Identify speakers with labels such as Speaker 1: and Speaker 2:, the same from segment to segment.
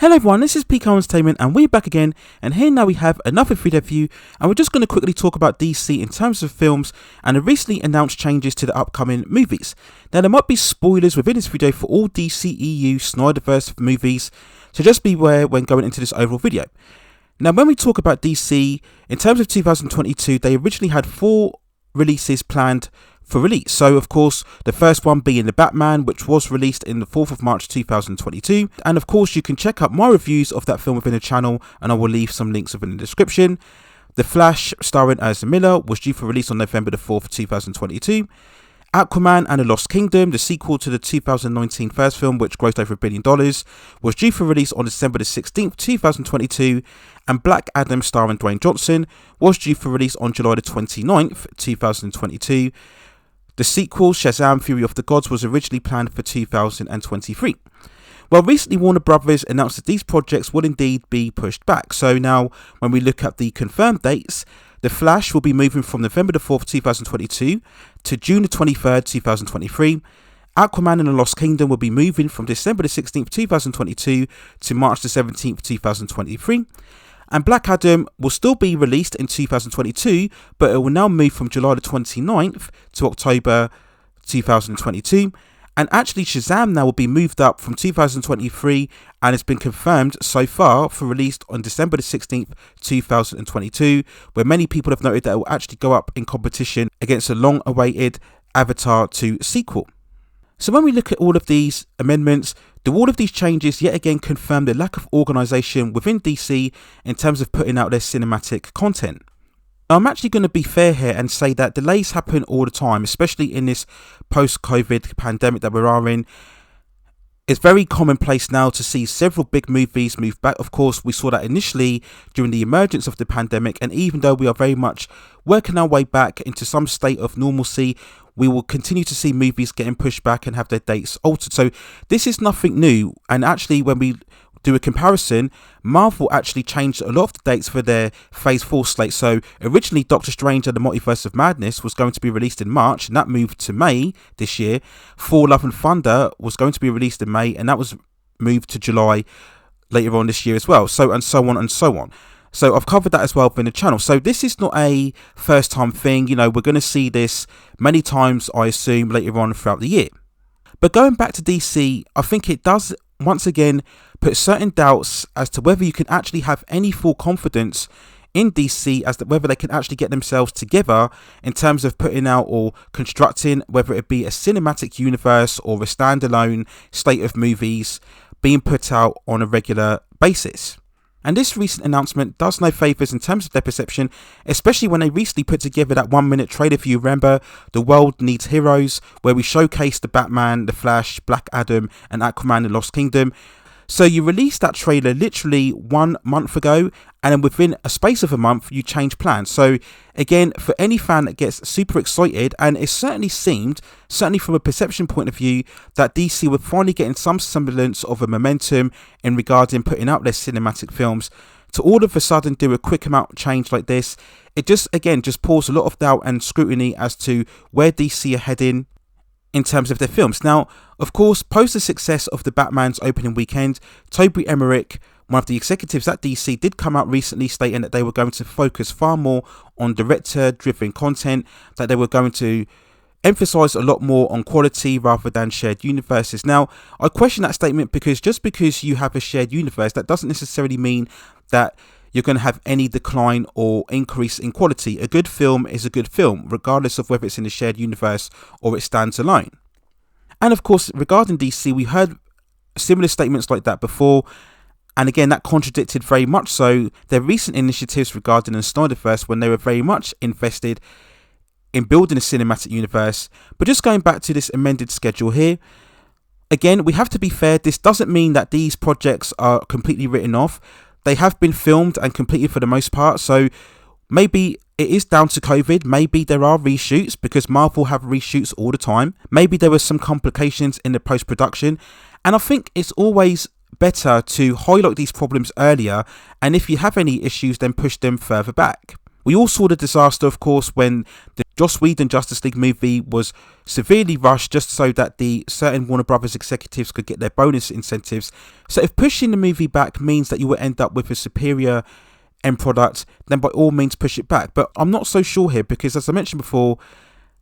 Speaker 1: Hello everyone, this is PK Entertainment and we're back again, and here now we have another video review, and we're just going to quickly talk about DC in terms of films and the recently announced changes to the upcoming movies. Now there might be spoilers within this video for all DCEU Snyderverse movies, so just beware when going into this overall video. Now when we talk about DC, in terms of 2022, they originally had 4 releases planned for release. So of course the first one being The Batman, which was released in the 4th of March 2022, and of course you can check out my reviews of that film within the channel, and I will leave some links within the description. The Flash starring Ezra Miller was due for release on November the 4th 2022. Aquaman and the Lost Kingdom, the sequel to the 2019 first film, which grossed over $1 billion, was due for release on December the 16th 2022, and Black Adam starring Dwayne Johnson was due for release on July the 29th 2022. The sequel, Shazam! Fury of the Gods, was originally planned for 2023. Well, recently Warner Brothers announced that these projects will indeed be pushed back. So now, when we look at the confirmed dates, The Flash will be moving from November the 4th, 2022 to June the 23rd, 2023. Aquaman and the Lost Kingdom will be moving from December the 16th, 2022 to March the 17th, 2023. And Black Adam will still be released in 2022, but it will now move from July the 29th to October 2022. And actually Shazam now will be moved up from 2023, and it's been confirmed so far for release on December the 16th, 2022, where many people have noted that it will actually go up in competition against a long-awaited Avatar 2 sequel. So when we look at all of these amendments, do all of these changes yet again confirm the lack of organisation within DC in terms of putting out their cinematic content? Now, I'm actually going to be fair here and say that delays happen all the time, especially in this post-COVID pandemic that we are in. It's very commonplace now to see several big movies move back. Of course, we saw that initially during the emergence of the pandemic, and even though we are very much working our way back into some state of normalcy, we will continue to see movies getting pushed back and have their dates altered. So this is nothing new, and actually when we do a comparison, Marvel actually changed a lot of the dates for their Phase 4 slate. So originally Doctor Strange and the Multiverse of Madness was going to be released in March, and that moved to May this year. Thor Love and Thunder was going to be released in May, and that was moved to July later on this year as well. So and so on and so on. So I've covered that as well within the channel. So this is not a first time thing. You know, we're going to see this many times, I assume, later on throughout the year. But going back to DC, I think it does once again put certain doubts as to whether you can actually have any full confidence in DC as to whether they can actually get themselves together in terms of putting out or constructing, whether it be a cinematic universe or a standalone slate of movies being put out on a regular basis. And this recent announcement does no favours in terms of their perception, especially when they recently put together that 1-minute trailer, if you remember, The World Needs Heroes, where we showcased the Batman, the Flash, Black Adam and Aquaman and Lost Kingdom. So you released that trailer literally 1 month ago, and then within a space of a month you change plans. So again, for any fan that gets super excited, and it certainly seemed, certainly from a perception point of view, that DC were finally getting some semblance of a momentum in regarding putting out their cinematic films, to all of a sudden do a quick amount change like this, it just again just pours a lot of doubt and scrutiny as to where DC are heading in terms of their films. Now, of course, post the success of the Batman's opening weekend, Toby Emmerich, one of the executives at DC, did come out recently stating that they were going to focus far more on director-driven content, that they were going to emphasize a lot more on quality rather than shared universes. Now, I question that statement, because just because you have a shared universe, that doesn't necessarily mean that you're going to have any decline or increase in quality. A good film is a good film, regardless of whether it's in a shared universe or it stands alone. And of course, regarding DC, we heard similar statements like that before, and again, that contradicted very much so their recent initiatives regarding the Snyderverse, when they were very much invested in building a cinematic universe. But just going back to this amended schedule here, again, we have to be fair, this doesn't mean that these projects are completely written off. They have been filmed and completed for the most part, so maybe it is down to COVID, maybe there are reshoots, because Marvel have reshoots all the time. Maybe there were some complications in the post-production, and I think it's always better to highlight these problems earlier, and if you have any issues, then push them further back. We all saw the disaster, of course, when the Joss Whedon Justice League movie was severely rushed just so that the certain Warner Brothers executives could get their bonus incentives. So if pushing the movie back means that you will end up with a superior end product, then by all means push it back. But I'm not so sure here because, as I mentioned before,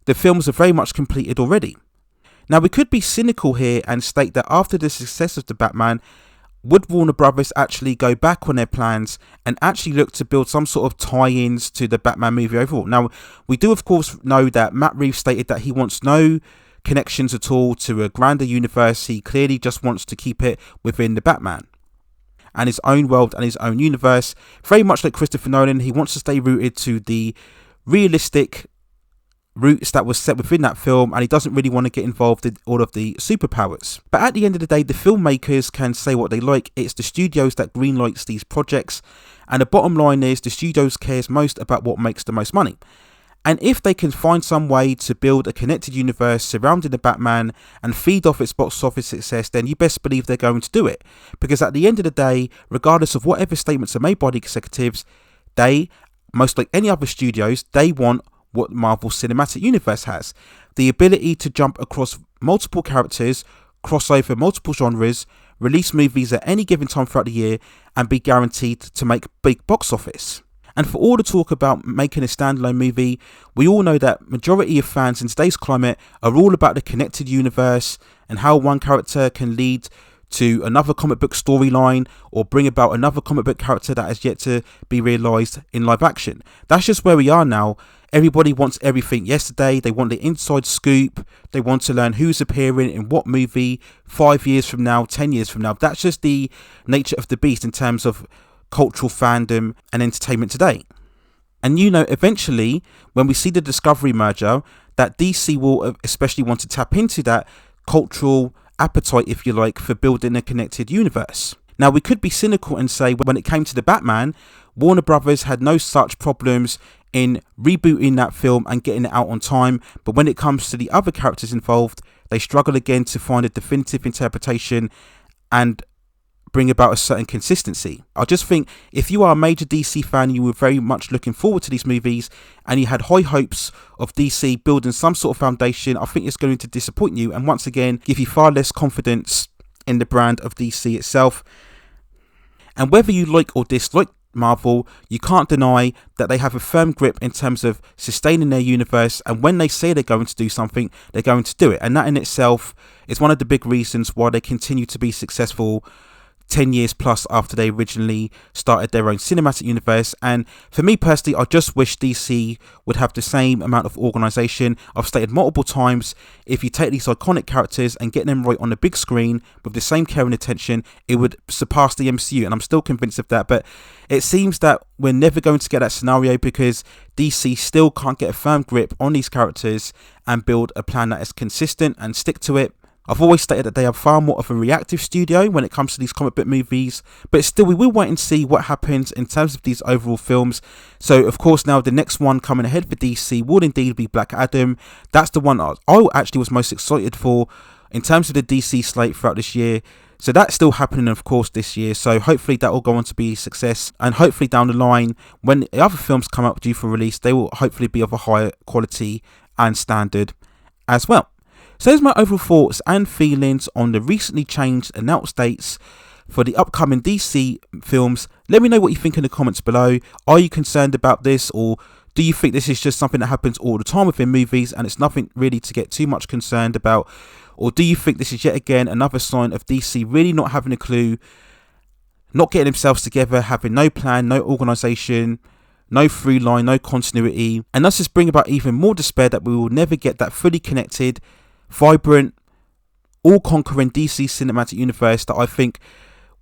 Speaker 1: the films are very much completed already. Now, we could be cynical here and state that after the success of the Batman, would Warner Brothers actually go back on their plans and actually look to build some sort of tie-ins to the Batman movie overall? Now, we do of course know that Matt Reeves stated that he wants no connections at all to a grander universe. He clearly just wants to keep it within the Batman and his own world and his own universe. Very much like Christopher Nolan, he wants to stay rooted to the realistic roots that was set within that film, and he doesn't really want to get involved in all of the superpowers. But at the end of the day, the filmmakers can say what they like. It's the studios that greenlights these projects, and the bottom line is the studios cares most about what makes the most money. And if they can find some way to build a connected universe surrounding the Batman and feed off its box office success, then you best believe they're going to do it. Because at the end of the day, regardless of whatever statements are made by the executives, they, most like any other studios, they want what Marvel Cinematic Universe has. The ability to jump across multiple characters, cross over multiple genres, release movies at any given time throughout the year, and be guaranteed to make big box office. And for all the talk about making a standalone movie, we all know that majority of fans in today's climate are all about the connected universe and how one character can lead to another comic book storyline or bring about another comic book character that has yet to be realised in live action. That's just where we are now. Everybody wants everything yesterday. They want the inside scoop. They want to learn who's appearing in what movie 5 years from now, 10 years from now. That's just the nature of the beast in terms of cultural fandom and entertainment today. And eventually, when we see the Discovery merger, that DC will especially want to tap into that cultural appetite, if you like, for building a connected universe. Now, we could be cynical and say when it came to the Batman, Warner Brothers had no such problems in rebooting that film and getting it out on time, but when it comes to the other characters involved, they struggle again to find a definitive interpretation and bring about a certain consistency. I just think if you are a major DC fan, you were very much looking forward to these movies and you had high hopes of DC building some sort of foundation, I think it's going to disappoint you and once again give you far less confidence in the brand of DC itself. And whether you like or dislike Marvel, you can't deny that they have a firm grip in terms of sustaining their universe, and when they say they're going to do something, they're going to do it, and that in itself is one of the big reasons why they continue to be successful 10 years plus after they originally started their own cinematic universe. And for me personally, I just wish DC would have the same amount of organisation. I've stated multiple times, if you take these iconic characters and get them right on the big screen with the same care and attention, it would surpass the MCU, and I'm still convinced of that. But it seems that we're never going to get that scenario because DC still can't get a firm grip on these characters and build a plan that is consistent and stick to it. I've always stated that they are far more of a reactive studio when it comes to these comic book movies, but still we will wait and see what happens in terms of these overall films. So of course now the next one coming ahead for DC will indeed be Black Adam. That's the one I actually was most excited for in terms of the DC slate throughout this year. So that's still happening of course this year, so hopefully that will go on to be a success, and hopefully down the line when the other films come out due for release, they will hopefully be of a higher quality and standard as well. So here's my overall thoughts and feelings on the recently changed announced dates for the upcoming DC films. Let me know what you think in the comments below. Are you concerned about this, or do you think this is just something that happens all the time within movies and it's nothing really to get too much concerned about? Or do you think this is yet again another sign of DC really not having a clue, not getting themselves together, having no plan, no organisation, no through line, no continuity, and thus just bring about even more despair that we will never get that fully connected, vibrant, all-conquering DC cinematic universe that I think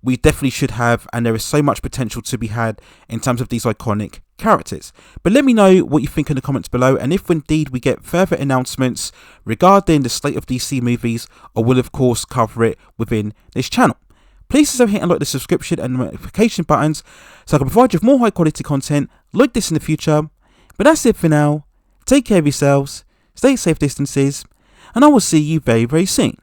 Speaker 1: we definitely should have, and there is so much potential to be had in terms of these iconic characters. But let me know what you think in the comments below, and if indeed we get further announcements regarding the slate of DC movies, I will of course cover it within this channel. Please also hit and like the subscription and notification buttons so I can provide you with more high quality content like this in the future. But that's it for now. Take care of yourselves, stay safe distances, and I will see you very, very soon.